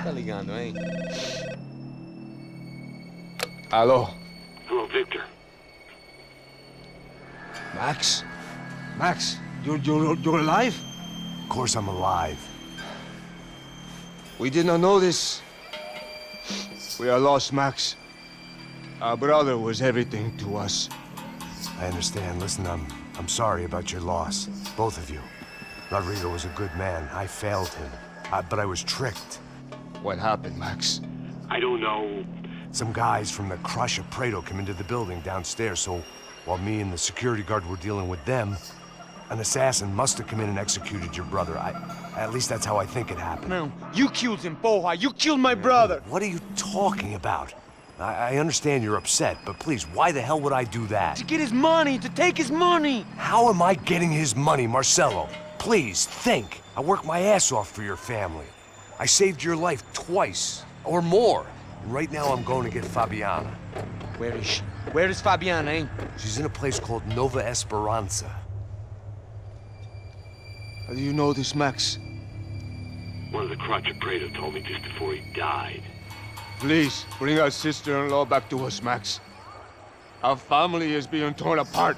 tá ligando, hein? Alô? Hello, Victor. Max? Max, you're alive? Of course I'm alive. We did not know this. We are lost, Max. Our brother was everything to us. I understand. Listen, I'm sorry about your loss. Both of you. Rodrigo was a good man. I failed him. But I was tricked. What happened, Max? I don't know. Some guys from the Crush of Prado came into the building downstairs, so while me and the security guard were dealing with them, an assassin must have come in and executed your brother. At least that's how I think it happened. No, you killed him, porra. You killed my brother. What are you talking about? I understand you're upset, but please, why the hell would I do that? To get his money, to take his money. How am I getting his money, Marcelo? Please, think. I worked my ass off for your family. I saved your life twice, or more. And right now I'm going to get Fabiana. Where is she? Where is Fabiana, eh? She's in a place called Nova Esperanza. How do you know this, Max? One of the Crotch of Prado told me just before he died. Please, bring our sister-in-law back to us, Max. Our family is being torn apart.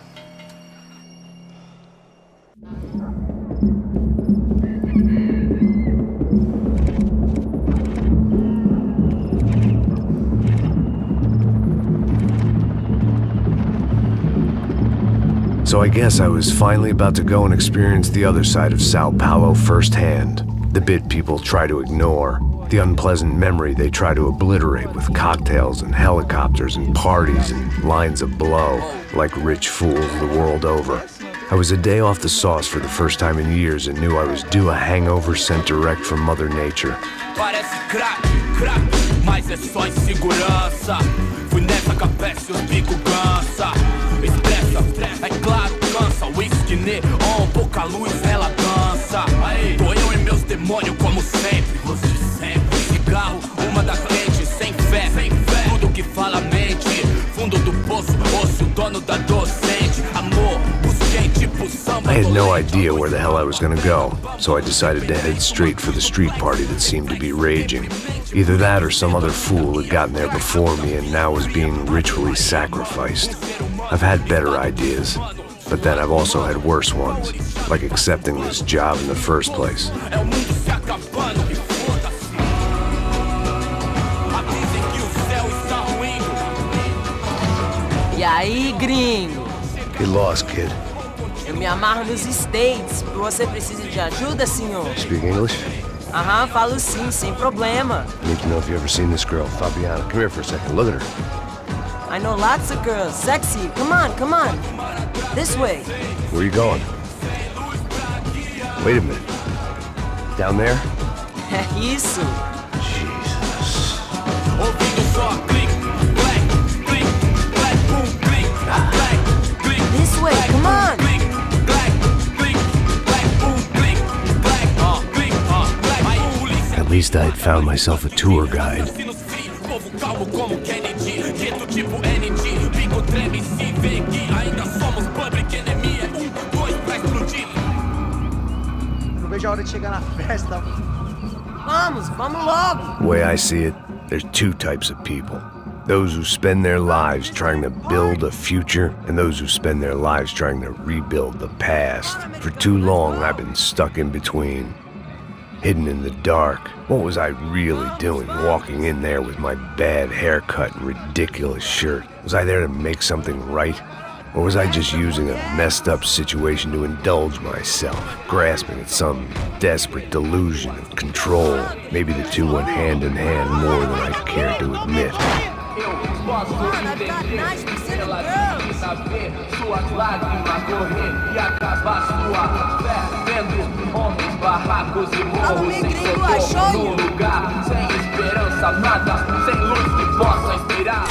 So I guess I was finally about to go and experience the other side of Sao Paulo firsthand. The bit people try to ignore. The unpleasant memory they try to obliterate with cocktails and helicopters and parties and lines of blow, like rich fools the world over. I was a day off the sauce for the first time in years and knew I was due a hangover sent direct from Mother Nature. Parece crack, mas é só insegurança. Fui nessa capeste, os bico cansa. Expressa, é claro, cansa. Whisky neon, pouca luz, ela dança. Tô eu e meus demônios como sempre. Você sempre. Cigarro, uma da frente, sem fé. Tudo que fala mente. Fundo do poço, osso, dono da docente. Amor, busquei tipo samba. I had no idea where the hell I was gonna go, so I decided to head straight for the street party that seemed to be raging. Either that or some other fool had gotten there before me and now was being ritually sacrificed. I've had better ideas, but then I've also had worse ones, like accepting this job in the first place. E aí, gringo? Get lost, kid. Eu me amarro nos States. Você precisa de ajuda, senhor? Speak English? Aham, falo sim, sem problema. I need to know if you've ever seen this girl, Fabiana. Come here for a second. Look at her. I know lots of girls. Sexy. Come on, come on. This way. Where are you going? Wait a minute. Down there? Isso. Jesus. This way, come on. At least I'd found myself a tour guide. Não vejo a hora de chegar na festa. Vamos logo. The way I see it, there's two types of people. Those who spend their lives trying to build a future, and those who spend their lives trying to rebuild the past. For too long, I've been stuck in between. Hidden in the dark. What was I really doing walking in there with my bad haircut and ridiculous shirt? Was I there to make something right? Or was I just using a messed up situation to indulge myself, grasping at some desperate delusion of control? Maybe the two went hand in hand more than I care to admit. Suas lágrimas correr e acabar sua fé. Vendo homens, barracos e morros sem socorro no lugar. Sem esperança, nada, sem luz que possa inspirar.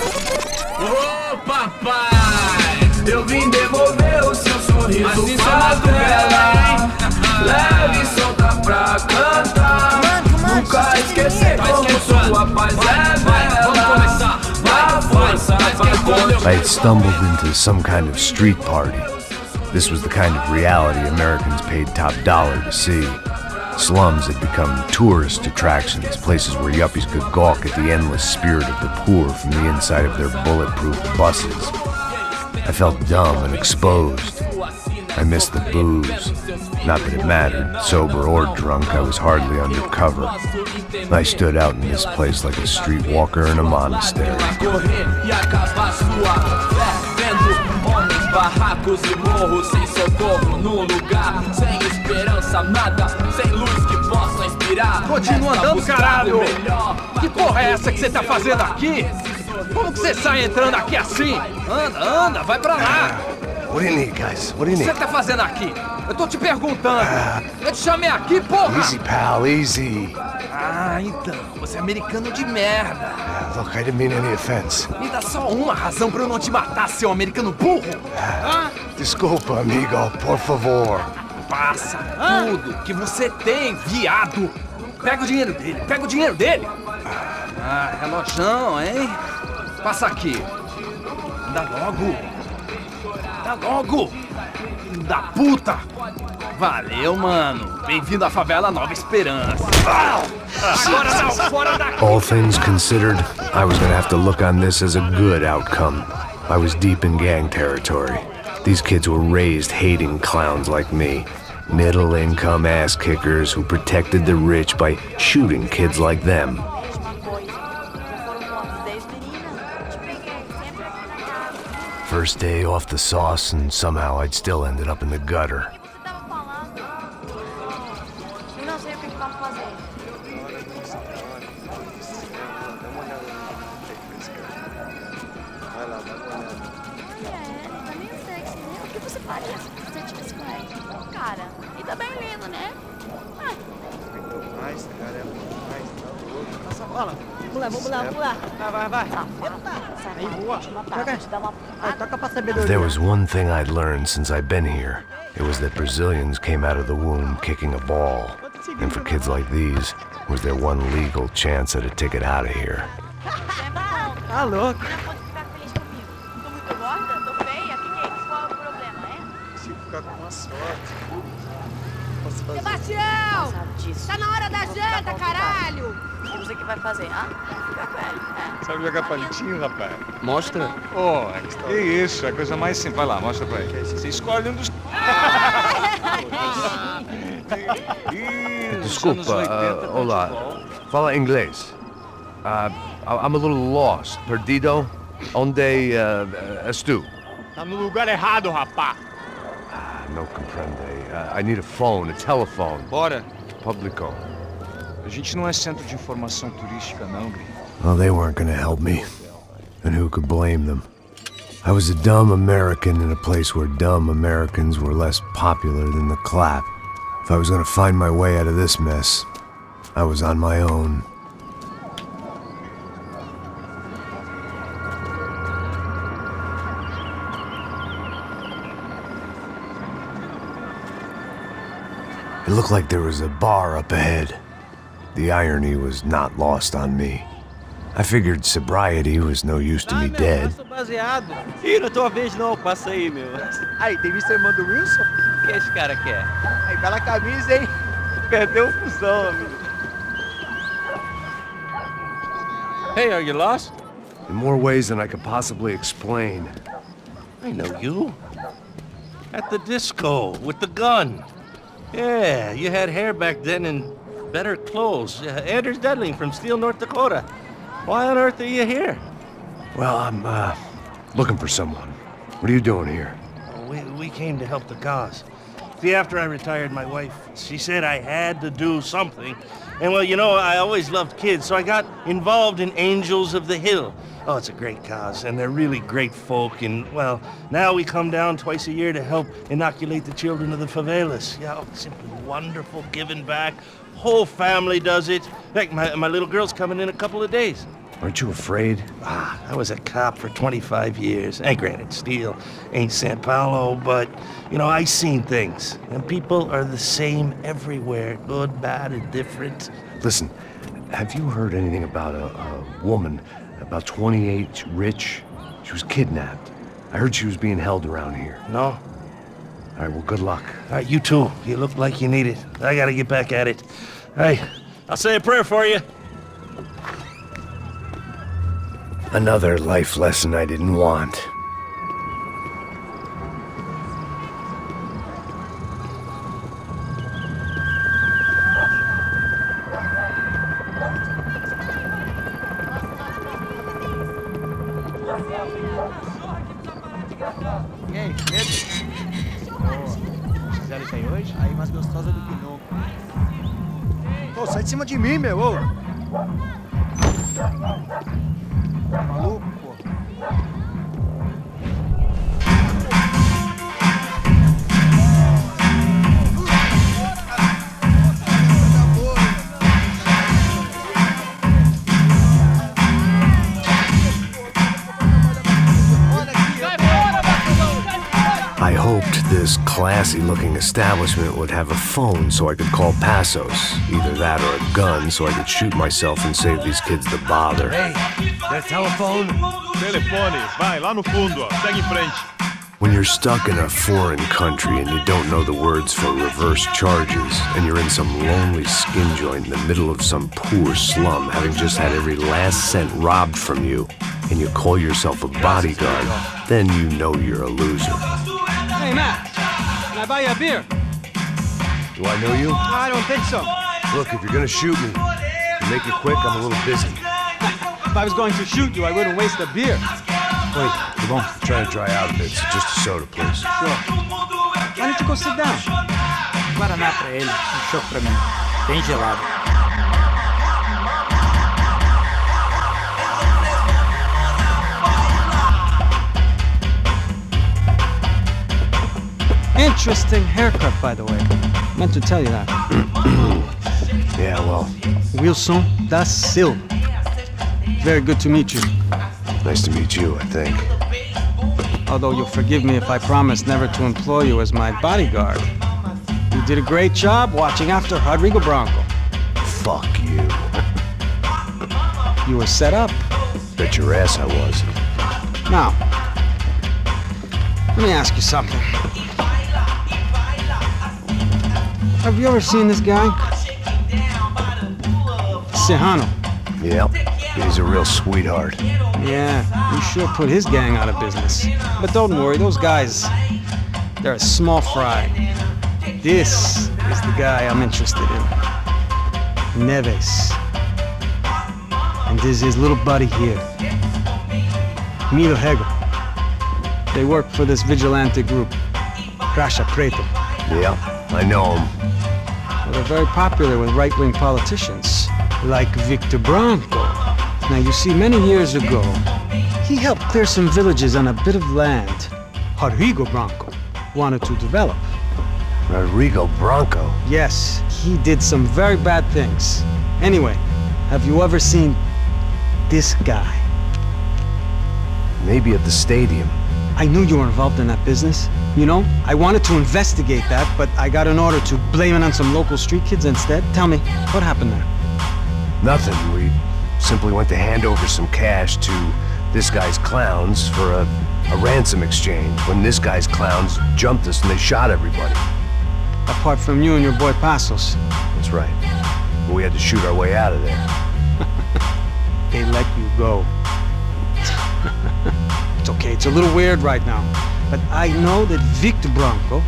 Ô papai, eu vim devolver o seu sorriso pra tela. Leve e solta pra cantar. Nunca esquecer como sua paz é bela. I had stumbled into some kind of street party. This was the kind of reality Americans paid top dollar to see. Slums had become tourist attractions, places where yuppies could gawk at the endless spirit of the poor from the inside of their bulletproof buses. I felt dumb and exposed. I missed the booze. Not that it mattered. Sober or drunk, I was hardly undercover. I stood out in this place like a streetwalker in a monastery. Barracos e morros sem socorro num lugar sem esperança, nada, sem luz que possa inspirar. Continua andando, caralho! Que porra é essa que você tá fazendo aqui? Como que você sai entrando aqui assim? Anda, vai pra lá! What do you need, guys? What do you O que need? você tá fazendo aqui? Eu tô te perguntando. Eu te chamei aqui, porra! Easy, pal, easy. Ah, então, você é americano de merda. Look, I didn't mean any offense. Me dá só uma razão pra eu não te matar, seu americano burro. Desculpa, amigo, por favor. Passa tudo que você tem, viado. Pega o dinheiro dele, Ah, relojão, hein? Passa aqui. Dá logo. Filho da puta. Valeu, mano. Bem-vindo à favela Nova Esperança. Agora não, fora daqui. All things considered, I was gonna have to look on this as a good outcome. I was deep in gang territory. These kids were raised hating clowns like me. Middle-income ass-kickers who protected the rich by shooting kids like them. First day off the sauce, and somehow I'd still ended up in the gutter. Vamos lá. Vai. Aí, boa. Aí, toca pra sabedoria. If there was one thing I'd learned since I'd been here, it was that Brazilians came out of the womb kicking a ball. And for kids like these, it was their one legal chance at a ticket out of here. Tá louco. Se ficar com uma sorte. Sebastião! Tá na hora da janta, caralho! O que você que vai fazer, Fica com ele. Sabe jogar palitinho, rapaz? Mostra. Pô, que isso, é a coisa mais simples. Vai lá, mostra pra ele. Você escolhe um dos... Desculpa, olá. Fala inglês. I'm a little lost. Perdido? Onde estou? Tá no lugar errado, rapá. No comprende. I need a phone, a telephone. Bora. Publico. A gente não é centro de informação turística, não, gringo. Well, they weren't gonna help me. And who could blame them? I was a dumb American in a place where dumb Americans were less popular than the clap. If I was gonna find my way out of this mess, I was on my own. It looked like there was a bar up ahead. The irony was not lost on me. I figured sobriety was no use to me dead. Baseado. Ih, não é tua vez não, passa aí, meu. Aí, tem visto a irmã do Wilson? O que esse cara quer? Aí, bela camisa, hein? Perdeu o fusão, amigo. Hey, are you lost? In more ways than I could possibly explain. I know you. At the disco, with the gun. Yeah, you had hair back then and better clothes. Anders Dudling from Steele, North Dakota. Why on earth are you here? Well, I'm, looking for someone. What are you doing here? We came to help the cause. See, after I retired, my wife, she said I had to do something. And well, you know, I always loved kids, so I got involved in Angels of the Hill. Oh, it's a great cause, and they're really great folk, and, well, now we come down twice a year to help inoculate the children of the favelas. Yeah, oh, simply wonderful, giving back. Whole family does it. In fact, my little girl's coming in a couple of days. Aren't you afraid? I was a cop for 25 years. And granted, Steele ain't San Paulo, but, you know, I seen things. And people are the same everywhere, good, bad, and different. Listen, have you heard anything about a woman, about 28, rich? She was kidnapped. I heard she was being held around here. No. All right, well, good luck. All right, you too. You look like you need it. I gotta get back at it. Hey, I'll say a prayer for you. Another life lesson I didn't want. E aí, medo? Fizeram isso aí hoje? Aí mais gostosa do que nunca. Ô, sai de cima de mim, meu! Ô. Tá maluco, pô? I hoped this classy-looking establishment would have a phone so I could call Passos. Either that or a gun so I could shoot myself and save these kids the bother. Hey, that telephone? Telefone, vai, lá no fundo, ó. Segue em frente. When you're stuck in a foreign country and you don't know the words for reverse charges, and you're in some lonely skin joint in the middle of some poor slum, having just had every last cent robbed from you, and you call yourself a bodyguard, then you know you're a loser. Hey, Matt, can I buy you a beer? Do I know you? I don't think so. Look, if you're gonna shoot me, you make it quick, I'm a little busy. If I was going to shoot you, I wouldn't waste a beer. Wait, come on. I'm trying to dry out a bit, so just a soda, please. Sure. Why don't you go sit down? Guaraná pra ele, chopp pra mim. Bem gelado. Interesting haircut, by the way. Meant to tell you that. Yeah, well, Wilson da Silva. Very good to meet you. nice to meet you, I think. Although you'll forgive me if I promise never to employ you as my bodyguard. You did a great job watching after Rodrigo Bronco. Fuck you. You were set up. Bet your ass I was. Now, let me ask you something. Have you ever seen this guy? Serrano. Yep, he's a real sweetheart. Yeah, you sure put his gang out of business. But don't worry, those guys, they're a small fry. This is the guy I'm interested in. Neves. And this is his little buddy here. Milo Hegel. They work for this vigilante group, Crasha Preto. Yeah, I know him. Well, they're very popular with right-wing politicians, like Victor Bronco. Now, you see, many years ago, he helped clear some villages on a bit of land Rodrigo Bronco wanted to develop. Rodrigo Bronco? Yes, he did some very bad things. Anyway, have you ever seen this guy? Maybe at the stadium. I knew you were involved in that business. You know, I wanted to investigate that, but I got an order to blame it on some local street kids instead. Tell me, what happened there? Nothing. We simply went to hand over some cash to this guy's clowns for a ransom exchange when this guy's clowns jumped us and they shot everybody. Apart from you and your boy Passos. That's right. But we had to shoot our way out of there. They let you go. It's okay, it's a little weird right now. But I know that Victor Bronco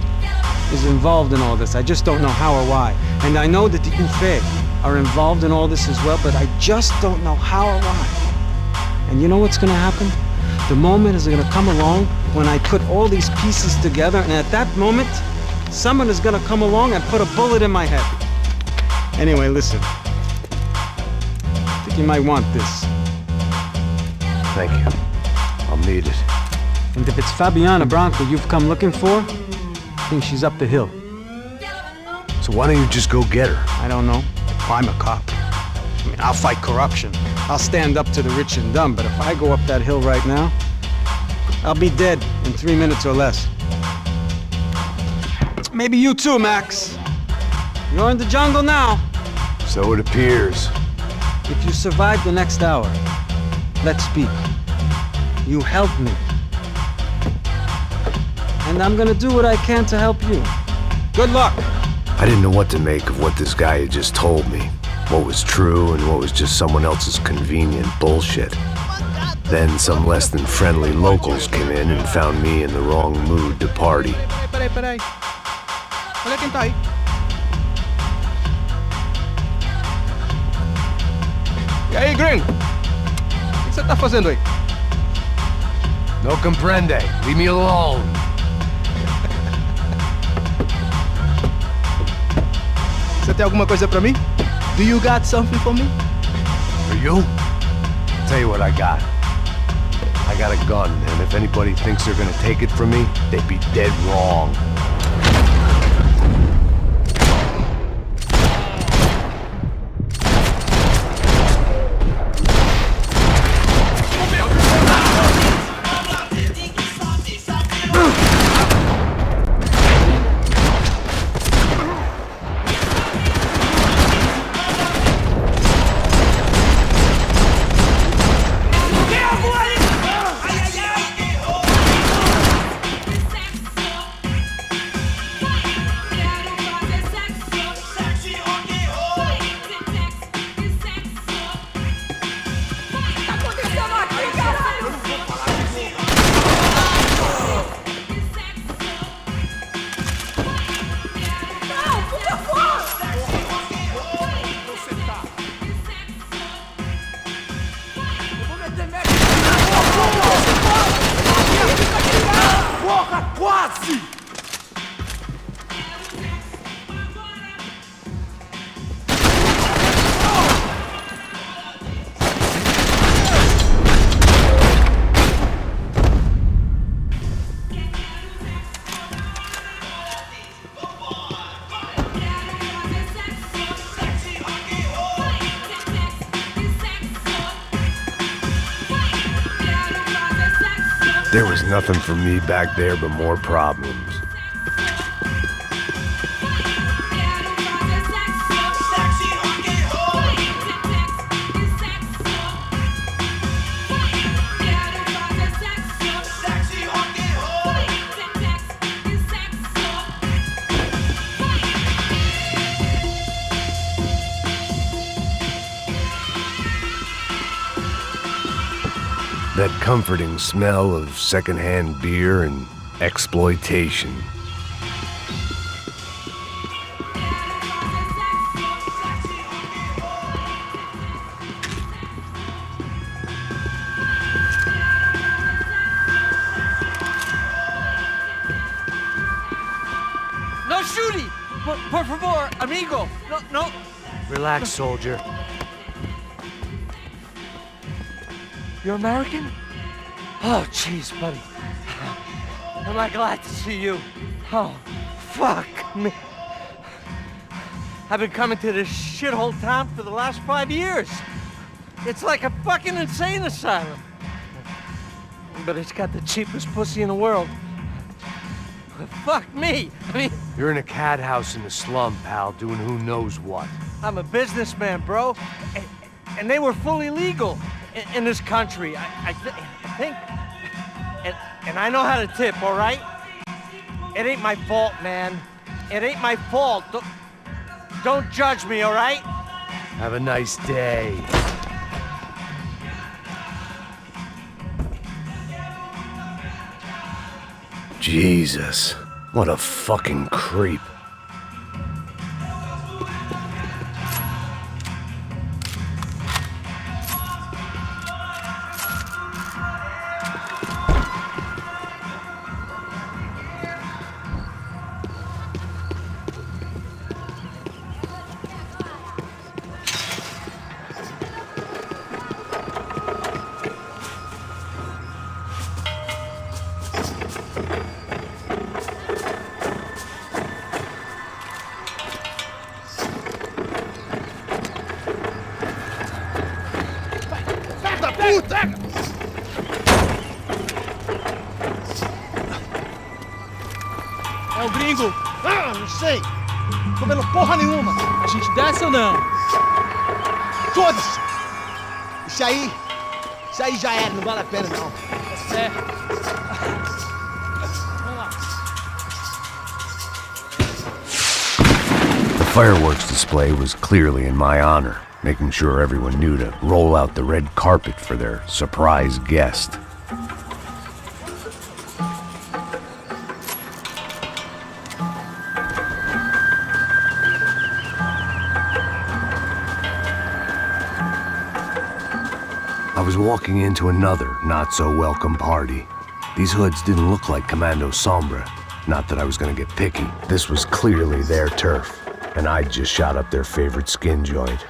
is involved in all this. I just don't know how or why. And I know that the UFE are involved in all this as well, but I just don't know how or why. And you know what's gonna happen? The moment is gonna come along when I put all these pieces together, and at that moment, someone is gonna come along and put a bullet in my head. Anyway, listen. I think you might want this. Thank you. I'll need it. And if it's Fabiana Bronco you've come looking for, I think she's up the hill. So why don't you just go get her? I don't know. I'm a cop. I mean, I'll fight corruption. I'll stand up to the rich and dumb, but if I go up that hill right now, I'll be dead in 3 minutes or less. Maybe you too, Max. You're in the jungle now. So it appears. If you survive the next hour, let's speak. You help me. and I'm gonna do what I can to help you. Good luck. I didn't know what to make of what this guy had just told me. What was true and what was just someone else's convenient bullshit. Then some less than friendly locals came in and found me in the wrong mood to party. Peraí. Olha quem tá aí. E aí, gringo? O que você tá fazendo aí? No comprende. Leave me alone. Você tem alguma coisa pra mim? Do you got something for me? For you? I'll tell you what I got. I got a gun, and if anybody thinks they're gonna take it from me, they'd be dead wrong. There was nothing for me back there but more problems. That comforting smell of secondhand beer and exploitation. No shooting! Por favor, amigo! No. Relax, soldier. You're American? Oh, jeez, buddy. Am I glad to see you? Oh, fuck me. I've been coming to this shithole town for the last 5 years. It's like a fucking insane asylum. But it's got the cheapest pussy in the world. Fuck me. I mean, You're in a cat house in the slum, pal, doing who knows what. I'm a businessman, bro. And they were fully legal in this country. I think. And I know how to tip, all right? It ain't my fault, man. It ain't my fault. Don't judge me, all right? Have a nice day. Jesus, what a fucking creep. É o gringo. Ah, não sei. Tô vendo porra nenhuma. A gente desce ou não? Foda-se. Isso aí já era, não vale a pena não. É certo. Vamos lá. fireworks display was clearly in my honor, making sure everyone knew to roll out the red carpet for their surprise guest. I was walking into another not-so-welcome party. These hoods didn't look like Commando Sombra. Not that I was gonna get picky. This was clearly their turf, and I'd just shot up their favorite skin joint.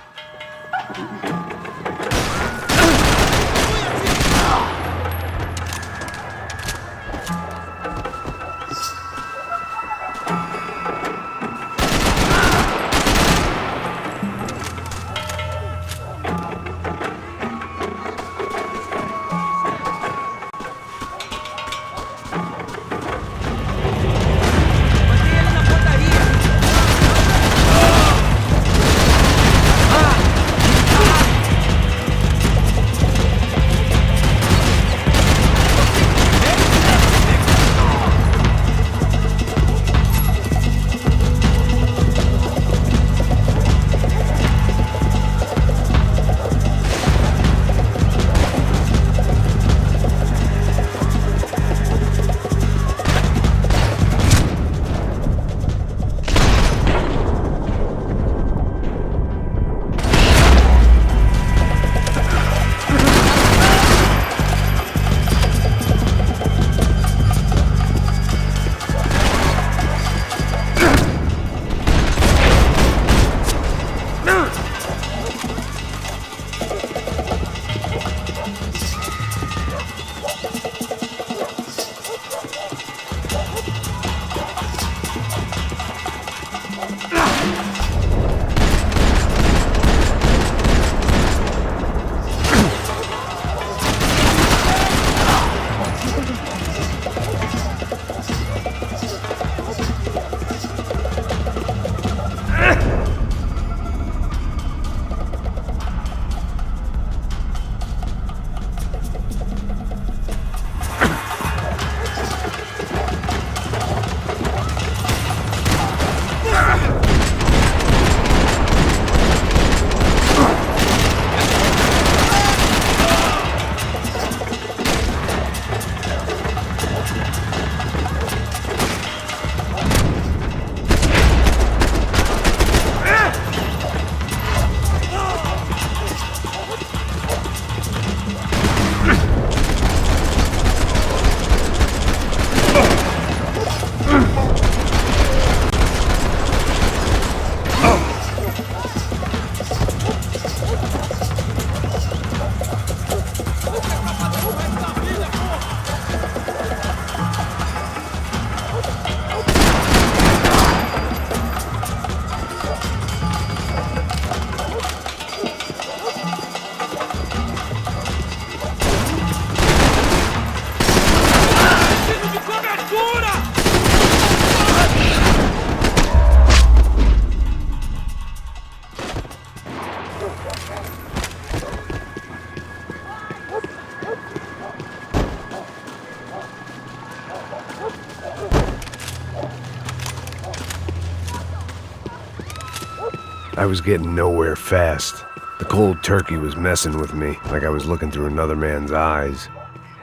I was getting nowhere fast. The cold turkey was messing with me, like I was looking through another man's eyes.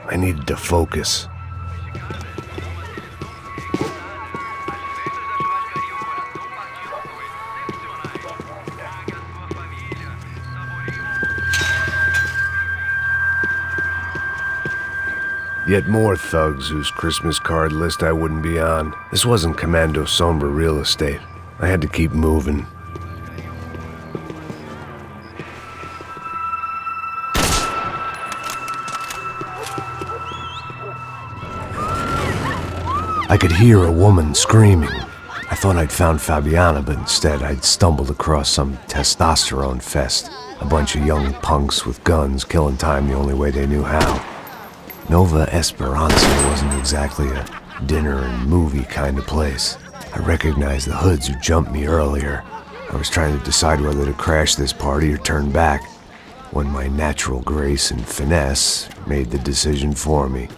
I needed to focus. Yet more thugs whose Christmas card list I wouldn't be on. This wasn't Commando Sombra real estate. I had to keep moving. I could hear a woman screaming. I thought I'd found Fabiana, but instead I'd stumbled across some testosterone fest. A bunch of young punks with guns killing time the only way they knew how. Nova Esperanza wasn't exactly a dinner and movie kind of place. I recognized the hoods who jumped me earlier. I was trying to decide whether to crash this party or turn back, when my natural grace and finesse made the decision for me.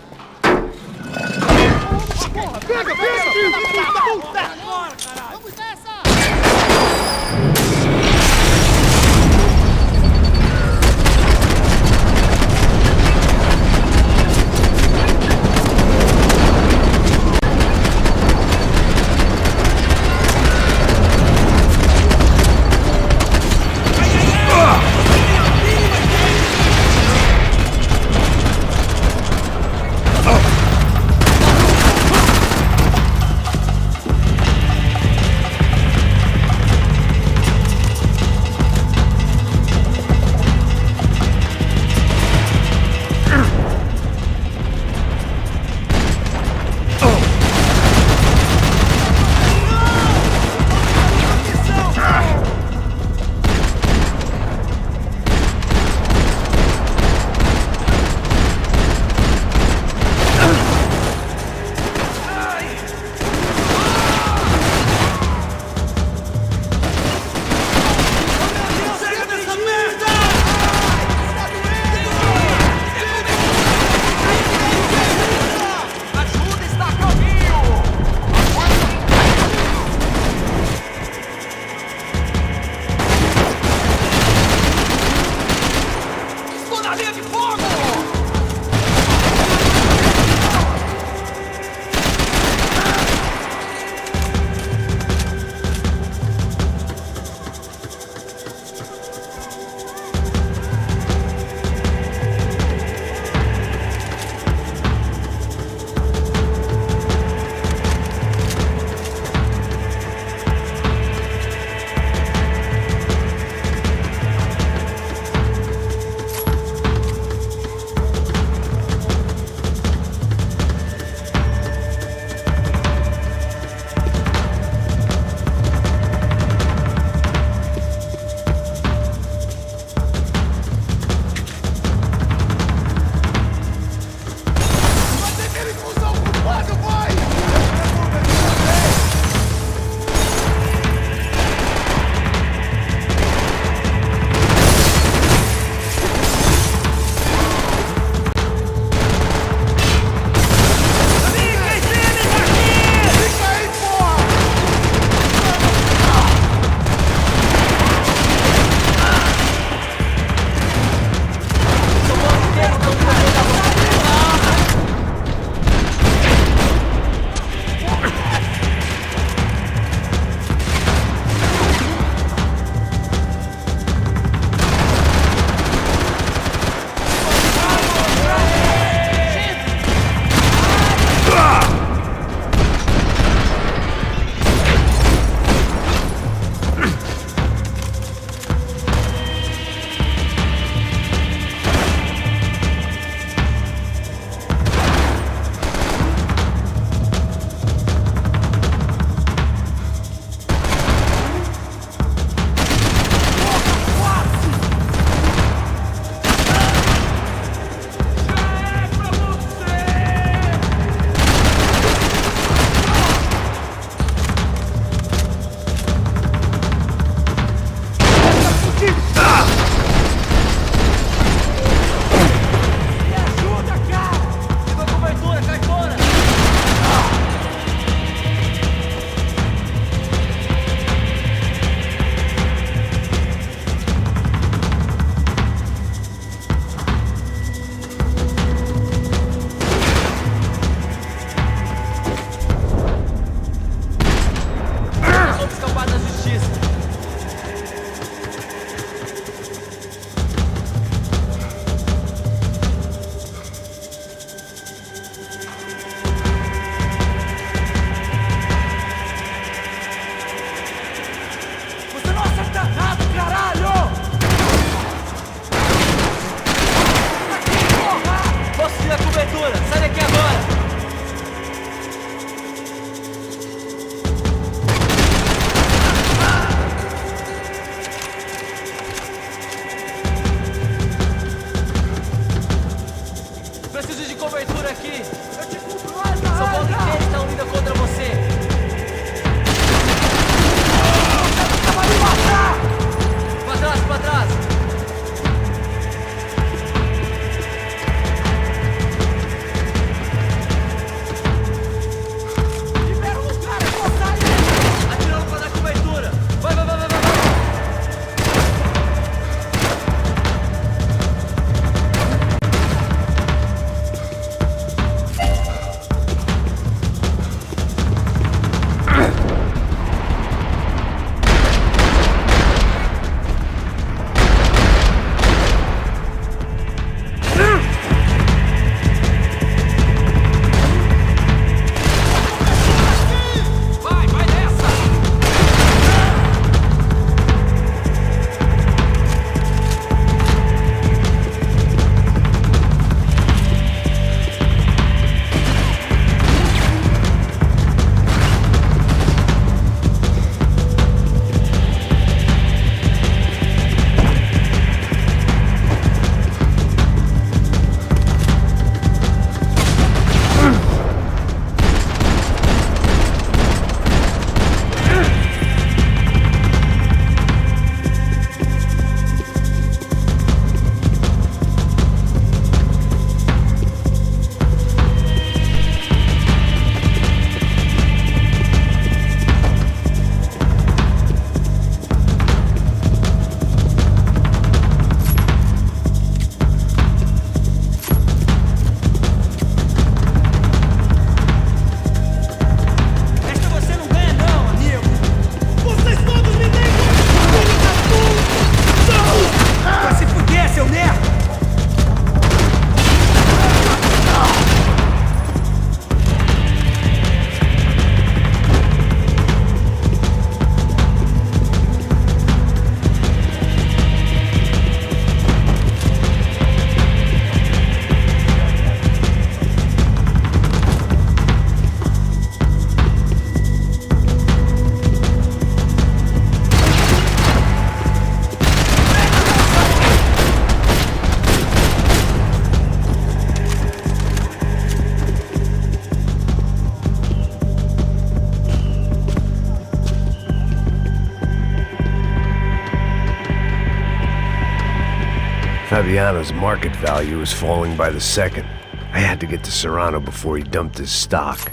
Fabiano's market value was falling by the second. I had to get to Serrano before he dumped his stock.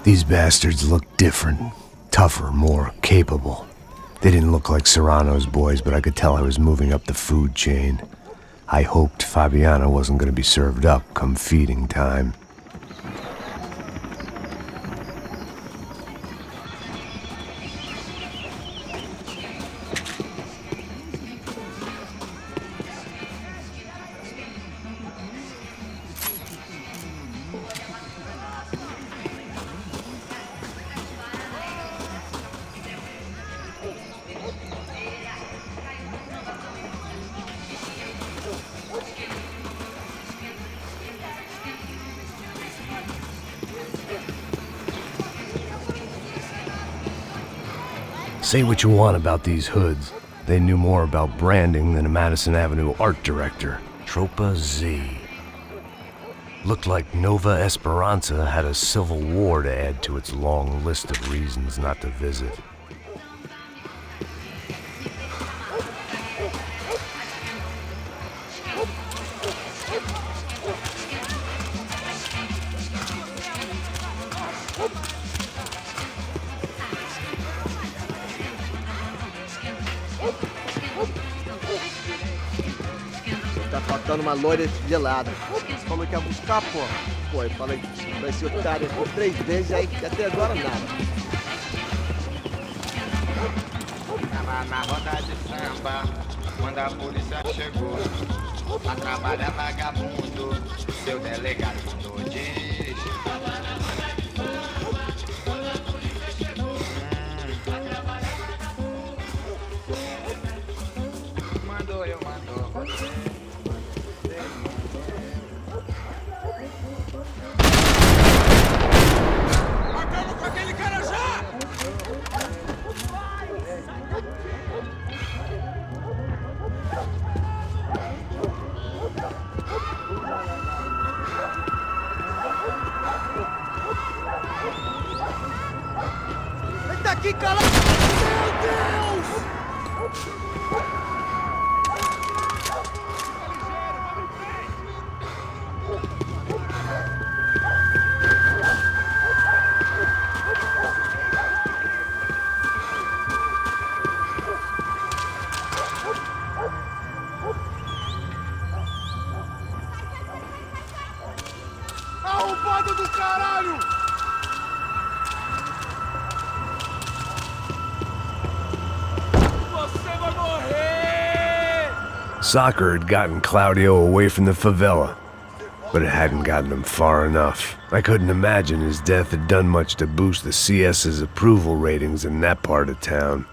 These bastards looked different, tougher, more capable. They didn't look like Serrano's boys, but I could tell I was moving up the food chain. I hoped Fabiano wasn't going to be served up come feeding time. Say what you want about these hoods. They knew more about branding than a Madison Avenue art director. Tropa Z. Looked like Nova Esperanza had a civil war to add to its long list of reasons not to visit. Tá faltando uma loira gelada. Você falou que ia buscar, pô. Pô, eu falei que vai ser otário por 3 vezes, aí até agora nada. Tava na roda de samba, quando a polícia chegou. Pra trabalhar vagabundo, seu delegado mandou dirigir. Mandou, eu mandou você. Acaba com aquele cara já! Ele tá aqui, cara! Meu Deus! Arrombado do caralho! Você vai morrer! Soccer had gotten Claudio away from the favela, but it hadn't gotten him far enough. I couldn't imagine his death had done much to boost the CS's approval ratings in that part of town.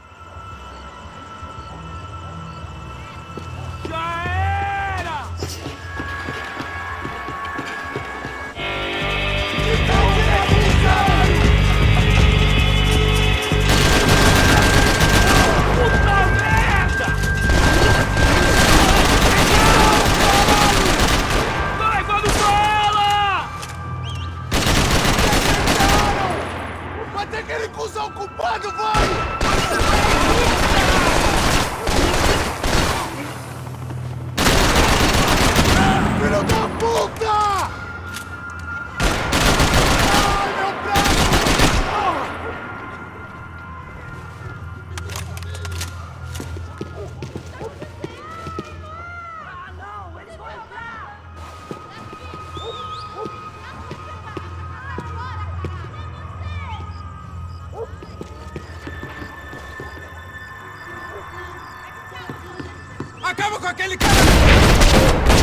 Acaba com aquele cara!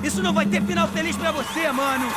Isso não vai ter final feliz pra você, mano!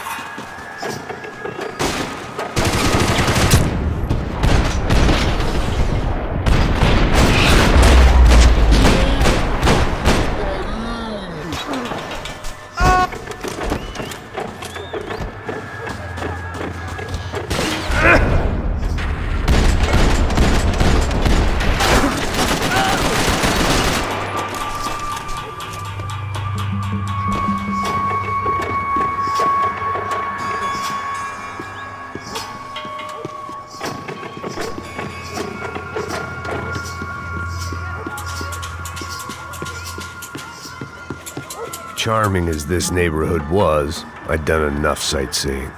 Charming as this neighborhood was, I'd done enough sightseeing.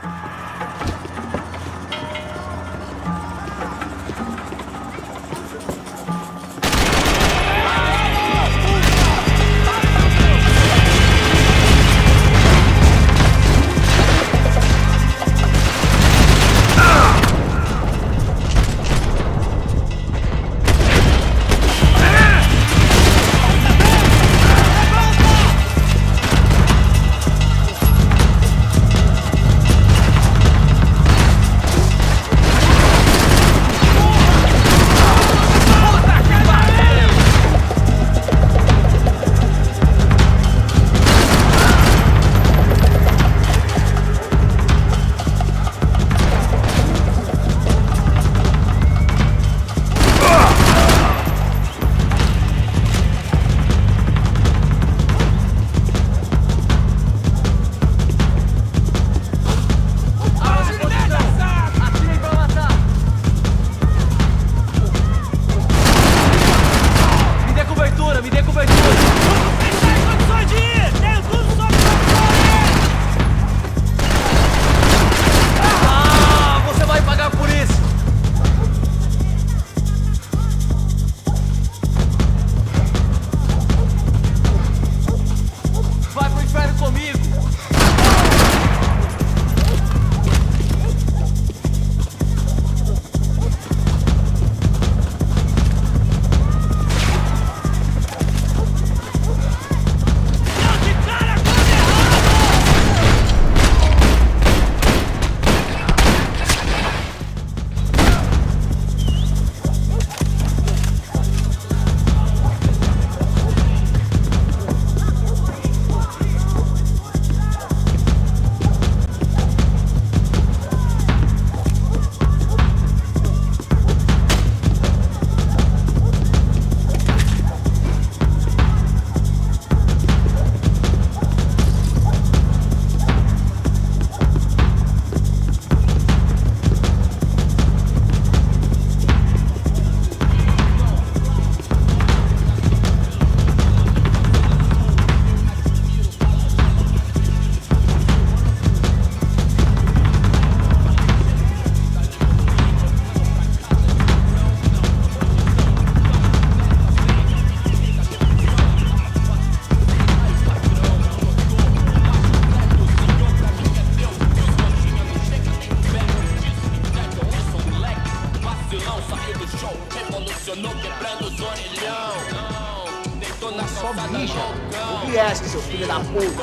Viesse, seu filho da puta!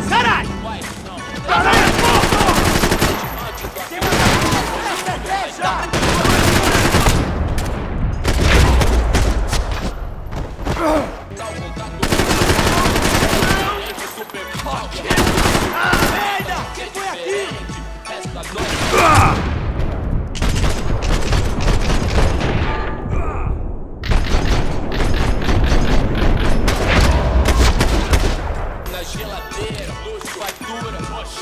Caralho! Caralho, porra! Merda! Quem foi aqui? Na geladeira, luxo, fartura,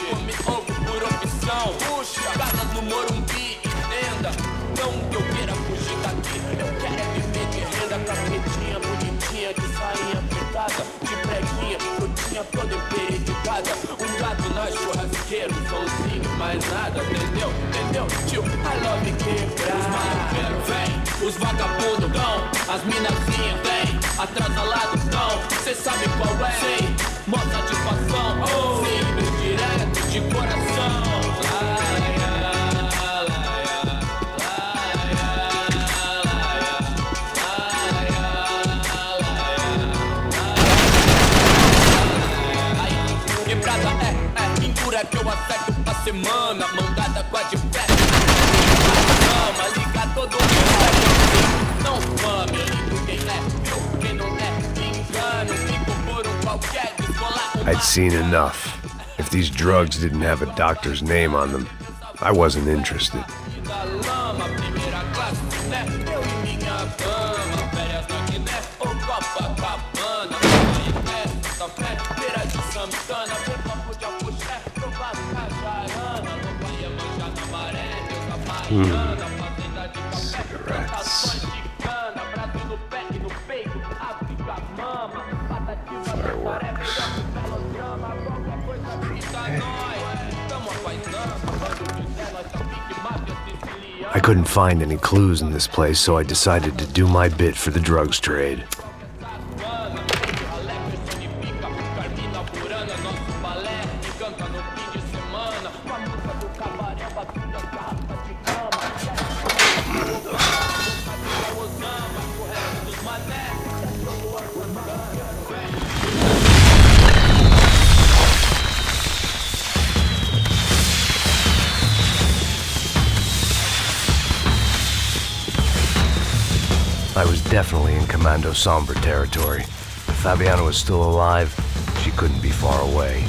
come ovo por opção. Puxa, casa no Morumbi, entenda. Não que eu queira fugir daqui. Eu quero é viver de renda, capetinha bonitinha, de sainha fritada, de preguinha, frutinha toda emperedicada. Um gato na churrasqueira, um solzinho, mais nada, entendeu? Entendeu? tio, I love me quebrar. Os maluqueiros vem, os vagabundos vão, as minazinhas vem, atrasalado tão, cê sabe qual é? Sei, mó satisfação, simples, direto, de coração. Quebrada é pintura que eu acerto pra semana, mão dada com a de pé. Ama, liga todo mundo, não fame, quem é, viu, quem não é, engano, fico por qualquer descolar. I'd seen enough. If these drugs didn't have a doctor's name on them, I wasn't interested. Cigarettes. Fireworks. I couldn't find any clues in this place, so I decided to do my bit for the drugs trade. I was definitely in Commando Sombre territory. If Fabiana was still alive, she couldn't be far away.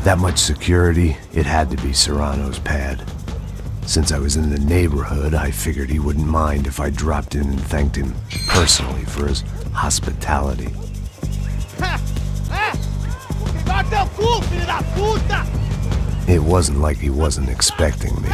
That much security, it had to be Serrano's pad. Since I was in the neighborhood, I figured he wouldn't mind if I dropped in and thanked him personally for his hospitality. It wasn't like he wasn't expecting me.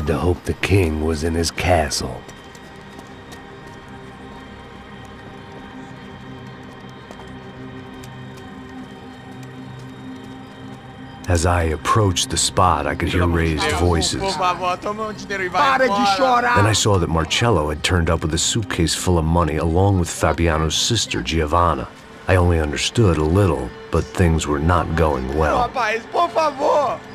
had to hope the king was in his castle. As I approached the spot, I could hear raised voices. Para de chorar! Then I saw that Marcello had turned up with a suitcase full of money along with Fabiano's sister, Giovanna. I only understood a little, but things were not going well. Rapaz, por favor!